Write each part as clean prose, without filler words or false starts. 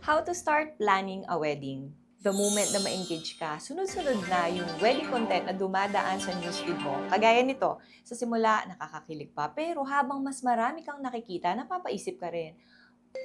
How to start planning a wedding. The moment na ma-engage ka, sunod-sunod na yung wedding content na dumadaan sa newsfeed mo. Kagaya nito, sa simula, nakakakilig pa. Pero habang mas marami kang nakikita, napapaisip ka rin,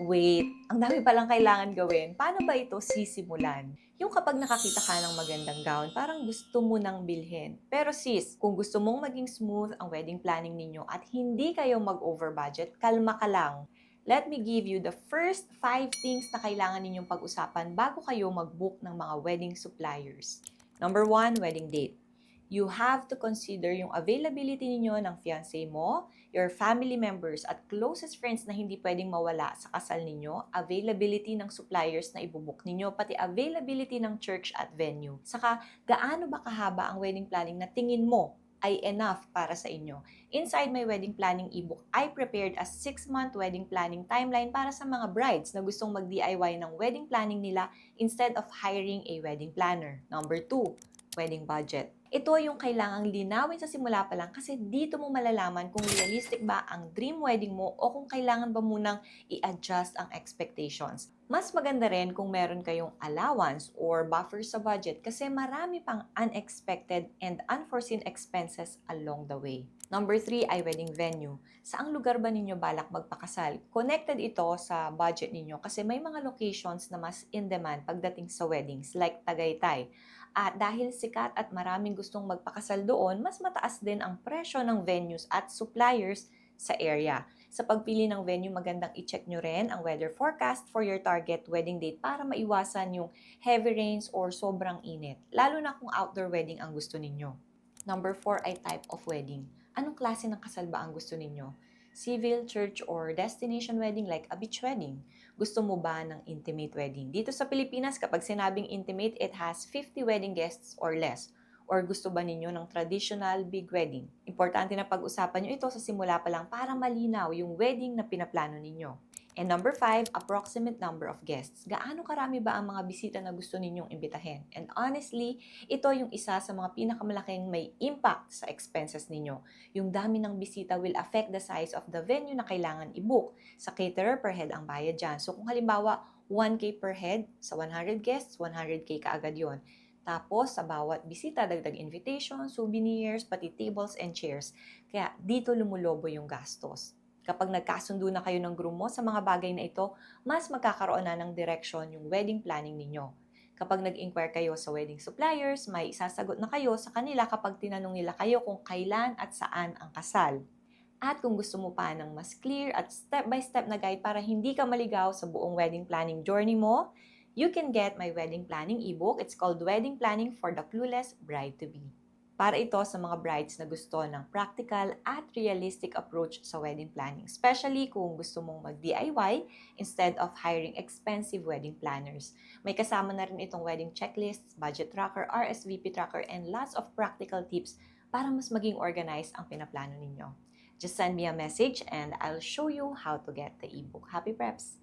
wait, ang dami palang kailangan gawin. Paano ba ito sisimulan? Yung kapag nakakita ka ng magandang gown, parang gusto mo nang bilhin. Pero sis, kung gusto mong maging smooth ang wedding planning ninyo at hindi kayo mag-over budget, kalma ka lang. Let me give you the first 5 things na kailangan ninyong pag-usapan bago kayo mag-book ng mga wedding suppliers. Number 1, wedding date. You have to consider yung availability ninyo ng fiancé mo, your family members at closest friends na hindi pwedeng mawala sa kasal ninyo, availability ng suppliers na ibubuk ninyo, pati availability ng church at venue. Saka, gaano ba kahaba ang wedding planning na tingin mo ay enough para sa inyo? Inside my wedding planning ebook, I prepared a 6-month wedding planning timeline para sa mga brides na gustong mag-DIY ng wedding planning nila instead of hiring a wedding planner. Number 2, wedding budget. Ito yung kailangang linawin sa simula pa lang kasi dito mo malalaman kung realistic ba ang dream wedding mo o kung kailangan ba munang i-adjust ang expectations. Mas maganda rin kung meron kayong allowance or buffer sa budget kasi marami pang unexpected and unforeseen expenses along the way. Number 3 ay wedding venue. Saang lugar ba ninyo balak magpakasal? Connected ito sa budget ninyo kasi may mga locations na mas in demand pagdating sa weddings like Tagaytay. At dahil sikat at maraming gustong magpakasal doon, mas mataas din ang presyo ng venues at suppliers sa area. Sa pagpili ng venue, magandang i-check nyo rin ang weather forecast for your target wedding date para maiwasan yung heavy rains or sobrang init, lalo na kung outdoor wedding ang gusto ninyo. Number 4 ay type of wedding. Anong klase ng kasal ba ang gusto ninyo? Civil, church, or destination wedding like a beach wedding? Gusto mo ba ng intimate wedding? Dito sa Pilipinas, kapag sinabing intimate, it has 50 wedding guests or less. Or gusto ba ninyo ng traditional big wedding? Importante na pag-usapan nyo ito sa simula pa lang para malinaw yung wedding na pinaplano ninyo. And number 5, approximate number of guests. Gaano karami ba ang mga bisita na gusto ninyong imbitahin? And honestly, ito yung isa sa mga pinakamalaking may impact sa expenses ninyo. Yung dami ng bisita will affect the size of the venue na kailangan i-book. Sa caterer per head ang bayad dyan. So kung halimbawa 1K per head, sa 100 guests, 100K kaagad yon. Tapos, sa bawat bisita, dagdag invitation, souvenirs, pati tables and chairs. Kaya, dito lumulobo yung gastos. Kapag nagkasundo na kayo ng groom mo sa mga bagay na ito, mas magkakaroon na ng direksyon yung wedding planning ninyo. Kapag nag-inquire kayo sa wedding suppliers, may isasagot na kayo sa kanila kapag tinanong nila kayo kung kailan at saan ang kasal. At kung gusto mo pa ng mas clear at step-by-step na guide para hindi ka maligaw sa buong wedding planning journey mo, you can get my wedding planning ebook. It's called Wedding Planning for the Clueless Bride-to-Be. Para ito sa mga brides na gusto ng practical at realistic approach sa wedding planning, especially kung gusto mong mag-DIY instead of hiring expensive wedding planners. May kasama na rin itong wedding checklists, budget tracker, RSVP tracker, and lots of practical tips para mas maging organized ang pinaplano ninyo. Just send me a message and I'll show you how to get the ebook. Happy preps!